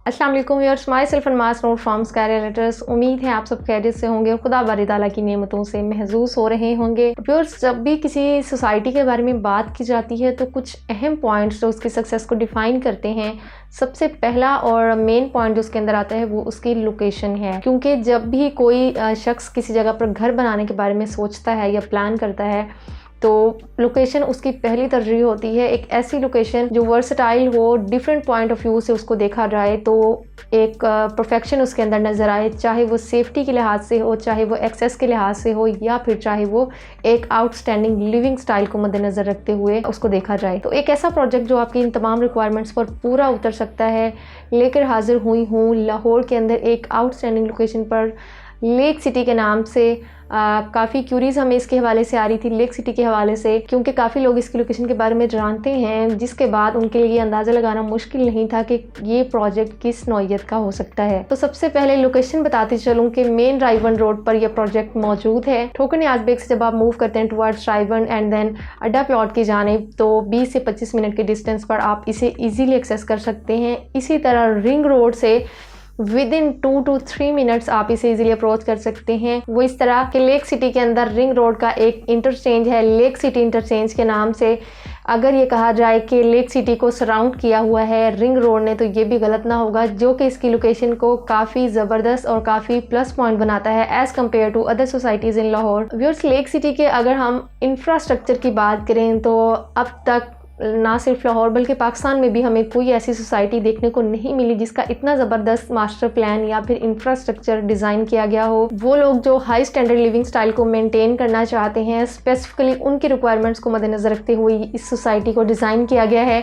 अस्सलाम वालेकुम viewers, myself अनमास नोट फ्रॉम स्काई रियल्टर्स। उम्मीद है आप सब खैरियत से होंगे और खुदा बारी ताला की नेमतों से महजूज हो रहे होंगे। व्यूअर्स, जब भी किसी सोसाइटी के बारे में बात की जाती है तो कुछ अहम पॉइंट्स जो उसकी सक्सेस को डिफाइन करते हैं, सबसे पहला और मेन पॉइंट जो उसके अंदर आता है वो उसकी लोकेशन है। क्योंकि जब भी कोई शख्स किसी जगह पर घर बनाने के बारे में सोचता है या प्लान करता है तो लोकेशन उसकी पहली तरजीह होती है। एक ऐसी लोकेशन जो वर्सटाइल हो, डिफरेंट पॉइंट ऑफ व्यू से उसको देखा जाए तो एक परफेक्शन उसके अंदर नज़र आए, चाहे वो सेफ्टी के लिहाज से हो, चाहे वो एक्सेस के लिहाज से हो, या फिर चाहे वो एक आउटस्टैंडिंग लिविंग स्टाइल को मद्देनज़र रखते हुए उसको देखा जाए। तो एक ऐसा प्रोजेक्ट जो आपकी इन तमाम रिक्वायरमेंट्स पर पूरा उतर सकता है, लेकर हाजिर हुई हूँ लाहौर के अंदर एक आउटस्टैंडिंग लोकेशन पर, लेक सिटी के नाम से। काफ़ी क्यूरीज हमें इसके हवाले से आ रही थी, लेक सिटी के हवाले से, क्योंकि काफ़ी लोग इसकी लोकेशन के बारे में जानते हैं, जिसके बाद उनके लिए अंदाज़ा लगाना मुश्किल नहीं था कि ये प्रोजेक्ट किस नौइयत का हो सकता है। तो सबसे पहले लोकेशन बताती चलूँ कि मेन रायवन रोड पर यह प्रोजेक्ट मौजूद है। ठोकर न्याज बेग से जब आप मूव करते हैं टुवर्ड्स रायवन एंड देन अड्डा प्लॉट की जानिब, तो 20 से 25 मिनट के डिस्टेंस पर आप इसे ईजीली एक्सेस कर सकते हैं। इसी तरह रिंग रोड से विद इन 2 to 3 मिनट्स आप इसे इजीली अप्रोच कर सकते हैं। वो इस तरह कि लेक सिटी के अंदर रिंग रोड का एक इंटरचेंज है लेक सिटी इंटरचेंज के नाम से। अगर ये कहा जाए कि लेक सिटी को सराउंड किया हुआ है रिंग रोड ने, तो ये भी गलत ना होगा, जो कि इसकी लोकेशन को काफ़ी ज़बरदस्त और काफ़ी प्लस पॉइंट बनाता है as compare to other societies in Lahore. Viewers, lake city के अगर हम इंफ्रास्ट्रक्चर की बात करें तो अब तक ना सिर्फ लाहौर बल्कि पाकिस्तान में भी हमें कोई ऐसी सोसाइटी देखने को नहीं मिली जिसका इतना ज़बरदस्त मास्टर प्लान या फिर इंफ्रास्ट्रक्चर डिज़ाइन किया गया हो। वो लोग जो हाई स्टैंडर्ड लिविंग स्टाइल को मेंटेन करना चाहते हैं, स्पेसिफिकली उनकी रिक्वायरमेंट्स को मद्देनज़र रखते हुए इस सोसाइटी को डिज़ाइन किया गया है।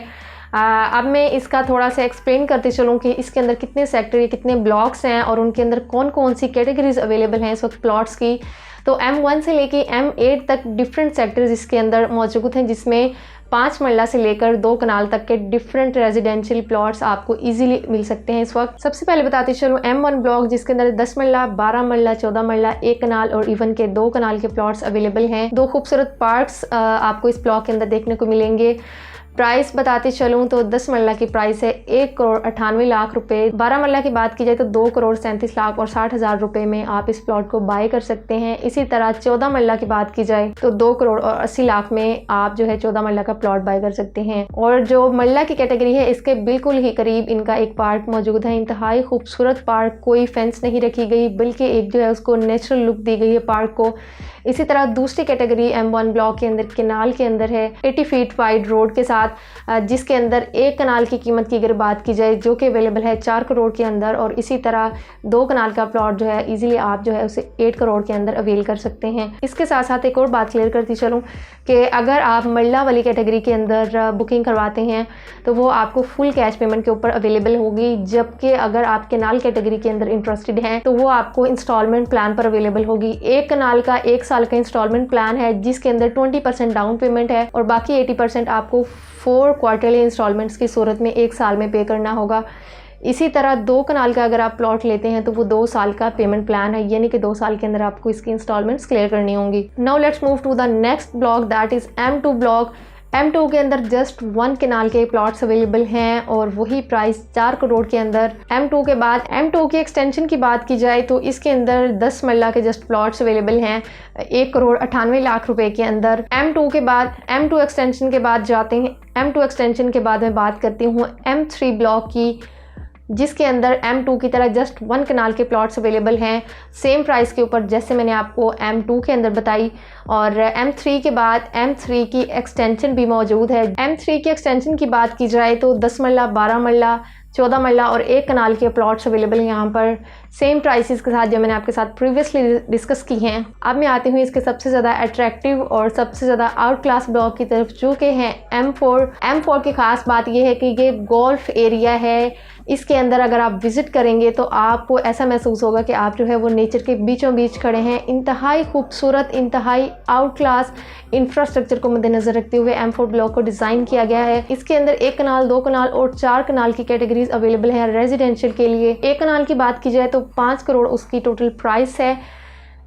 अब मैं इसका थोड़ा सा एक्सप्लेन करते चलूँ कि इसके अंदर कितने सेक्टर या कितने ब्लॉक्स हैं और उनके अंदर कौन कौन सी कैटेगरीज अवेलेबल हैं इस वक्त प्लॉट्स की। तो M1 से लेके M8 तक डिफरेंट सेक्टर्स इसके अंदर मौजूद हैं, जिसमें 5 मरला से लेकर 2 कनाल तक के डिफरेंट रेजिडेंशियल प्लॉट्स आपको इजीली मिल सकते हैं इस वक्त। सबसे पहले बताते चलो M1 ब्लॉक, जिसके अंदर 10 मरला, 12 मरला, 14 मरला, 1 कनाल और इवन के 2 कनाल के प्लॉट्स अवेलेबल हैं। 2 खूबसूरत पार्क्स आपको इस ब्लॉक के अंदर देखने को मिलेंगे। प्राइस बताते चलूँ तो 10 मरला की प्राइस है 1,98,00,000 रुपये। 12 मरला की बात की जाए तो 2,37,00,000 और 60,000 रुपये में आप इस प्लॉट को बाय कर सकते हैं। इसी तरह 14 मरला की बात की जाए तो 2,80,00,000 में आप जो है 14 मरला का प्लॉट बाय कर सकते हैं। और जो मरला की कैटेगरी है, इसके बिल्कुल ही करीब इनका एक पार्क मौजूद है, इंतहाई खूबसूरत पार्क, कोई फेंस नहीं रखी गई बल्कि एक जो है उसको नेचुरल लुक दी गई है पार्क को। इसी तरह दूसरी कैटेगरी M1 ब्लॉक के अंदर केनाल के अंदर है 80 फीट वाइड रोड के साथ, जिसके अंदर 1 कनाल की कीमत की अगर बात की जाए जो कि अवेलेबल है 4 करोड़ के अंदर, और इसी तरह 2 कनाल का प्लॉट जो है इजीली आप जो है उसे 8 करोड़ के अंदर अवेल कर सकते हैं। इसके साथ साथ एक और बात क्लियर करती चलूँ कि अगर आप मरला वाली कैटेगरी के अंदर बुकिंग करवाते हैं तो वो आपको फुल कैश पेमेंट के ऊपर अवेलेबल होगी, जबकि अगर आप केनाल कैटेगरी के अंदर इंटरेस्टेड हैं तो वो आपको इंस्टॉलमेंट प्लान पर अवेलेबल होगी। 1 कनाल का 1 साल का इंस्टॉलमेंट प्लान है, जिसके अंदर 20% डाउन पेमेंट है और बाकी 80% आपको 4 क्वार्टरली इंस्टॉलमेंट्स की सूरत में 1 साल में पे करना होगा। इसी तरह 2 कनाल का अगर आप प्लॉट लेते हैं तो वो 2 साल का पेमेंट प्लान है, यानी कि 2 साल के अंदर आपको इसकी इंस्टॉलमेंट्स क्लियर करनी होंगी। Now let's move to the next block, that is M2 block. M2 के अंदर जस्ट 1 कनाल के प्लॉट्स अवेलेबल हैं और वही प्राइस 4 करोड़ के अंदर। M2 के बाद M2 की एक्सटेंशन की बात की जाए तो इसके अंदर 10 मरला के जस्ट प्लॉट्स अवेलेबल हैं 1,98,00,000 रुपए के अंदर। M2 के बाद M2 एक्सटेंशन के बाद जाते हैं, M2 एक्सटेंशन के बाद मैं बात करती हूँ M3 ब्लॉक की, जिसके अंदर M2 की तरह जस्ट 1 कनाल के प्लॉट्स अवेलेबल हैं सेम प्राइस के ऊपर जैसे मैंने आपको M2 के अंदर बताई। और M3 के बाद M3 की एक्सटेंशन भी मौजूद है। M3 की एक्सटेंशन की बात की जाए तो 10 मरला, 12 मरला, 14 मरला और 1 कनाल के प्लॉट्स अवेलेबल हैं यहाँ पर सेम प्राइसेस के साथ जो मैंने आपके साथ प्रीवियसली डिस्कस की हैं। अब मैं आती हूँ इसके सबसे ज़्यादा अट्रैक्टिव और सबसे ज़्यादा आउट क्लास ब्लॉक की तरफ, जो कि हैं M4 की ख़ास बात यह है कि ये गोल्फ एरिया है। इसके अंदर अगर आप विज़िट करेंगे तो आपको ऐसा महसूस होगा कि आप जो है वो नेचर के बीचों बीच खड़े हैं। इंतहाई खूबसूरत, इंतहाई आउट क्लास इंफ्रास्ट्रक्चर को मद्देनज़र रखते हुए M4 ब्लॉक को डिज़ाइन किया गया है। इसके अंदर 1 कनाल, 2 कनाल और 4 कनाल की कैटेगरीज अवेलेबल है रेजिडेंशियल के लिए। 1 कनाल की बात की जाए तो 5 करोड़ उसकी टोटल प्राइस है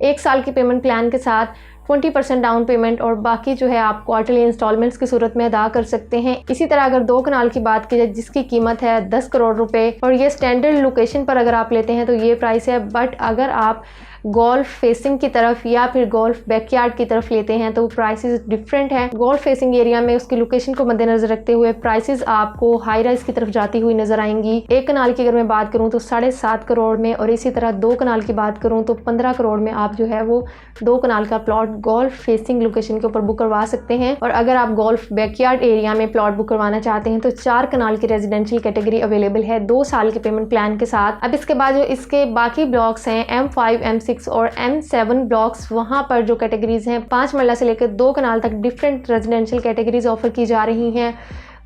1 साल की पेमेंट प्लान के साथ। 20% डाउन पेमेंट और बाकी जो है आप क्वार्टरली इंस्टॉलमेंट्स की सूरत में अदा कर सकते हैं। इसी तरह अगर 2 कनाल की बात की जाए जिसकी कीमत है 10 करोड़ रुपए और ये स्टैंडर्ड लोकेशन पर अगर आप लेते हैं तो ये प्राइस है। बट अगर आप गोल्फ फेसिंग की तरफ या फिर गोल्फ बैकयार्ड की तरफ लेते हैं तो प्राइसेस डिफरेंट है। गोल्फ फेसिंग एरिया में उसकी लोकेशन को मद्देनजर रखते हुए प्राइसेस आपको हाई राइज की तरफ जाती हुई नजर आएंगी। 1 कनाल की अगर मैं बात करूं तो 7.5 करोड़ में और इसी तरह 2 कनाल की बात करूं तो 15 करोड़ में आप जो है वो 2 कनाल का प्लॉट गोल्फ फेसिंग लोकेशन के ऊपर बुक करवा सकते हैं। और अगर आप गोल्फ बैकयार्ड एरिया में प्लॉट बुक करवाना चाहते हैं तो 4 कनाल की रेजिडेंशियल कैटेगरी अवेलेबल है 2 साल के पेमेंट प्लान के साथ। अब इसके बाद जो इसके बाकी ब्लॉक्स हैं M5, M6 और M7 ब्लॉक्स, वहां पर जो कैटेगरीज हैं 5 मरला से लेकर 2 कनाल तक डिफरेंट रेजिडेंशियल कैटेगरीज ऑफर की जा रही हैं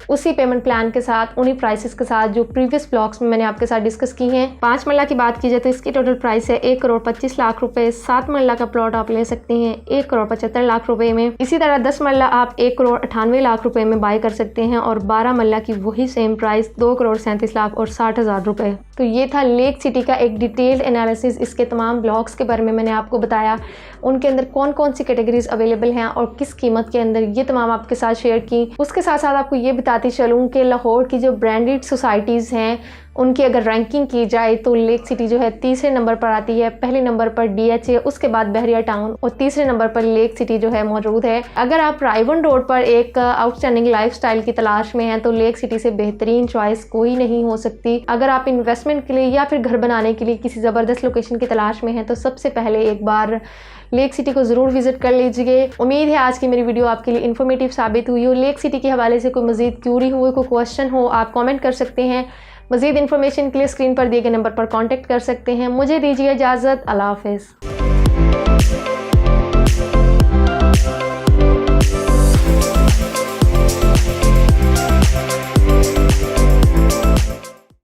उसी पेमेंट प्लान के साथ, उन्हीं प्राइसेस के साथ जो प्रीवियस ब्लॉक्स में मैंने आपके साथ डिस्कस की हैं। 5 मरला की बात की जाए तो इसकी टोटल प्राइस है 1 करोड़ 25 लाख रुपए। 7 मरला का प्लॉट आप ले सकते हैं 1 करोड़ 75 लाख रुपए में। इसी तरह 10 मरला आप 1 करोड़ 98 लाख रुपए में बाय कर सकते हैं और 12 मरला की वही सेम प्राइस 2 करोड़ 37 लाख और 60 हज़ार रुपए। तो ये था लेक सिटी का एक डिटेल्ड एनालिसिस। इसके तमाम ब्लॉक्स के बारे में मैंने आपको बताया, उनके अंदर कौन कौन सी कैटेगरीज अवेलेबल हैं और किस कीमत के अंदर, ये तमाम आपके साथ शेयर की। उसके साथ साथ आपको ये बताती चलूँ कि लाहौर की जो ब्रांडेड सोसाइटीज़ हैं उनकी अगर रैंकिंग की जाए तो लेक सिटी जो है 3रे नंबर पर आती है। पहले नंबर पर DH है, उसके बाद बहरिया टाउन और 3रे नंबर पर लेक सिटी जो है मौजूद है। अगर आप रायवन रोड पर एक आउटस्टैंडिंग लाइफस्टाइल की तलाश में हैं तो लेक सिटी से बेहतरीन चॉइस कोई नहीं हो सकती। अगर आप इन्वेस्टमेंट के लिए या फिर घर बनाने के लिए किसी ज़बरदस्त लोकेशन की तलाश में हैं तो सबसे पहले एक बार लेक सिटी को ज़रूर विजिट कर लीजिए। उम्मीद है आज की मेरी वीडियो आपके लिए इन्फॉर्मेटिव साबित हुई हो। लेक सिटी के हवाले से कोई मज़ीद क्यूरी हो, कोई क्वेश्चन हो, आप कमेंट कर सकते हैं। मज़ीद इन्फॉर्मेशन के लिए स्क्रीन पर दिए गए नंबर पर कांटेक्ट कर सकते हैं। मुझे दीजिए इजाज़त। अल्लाह हाफ़िज़।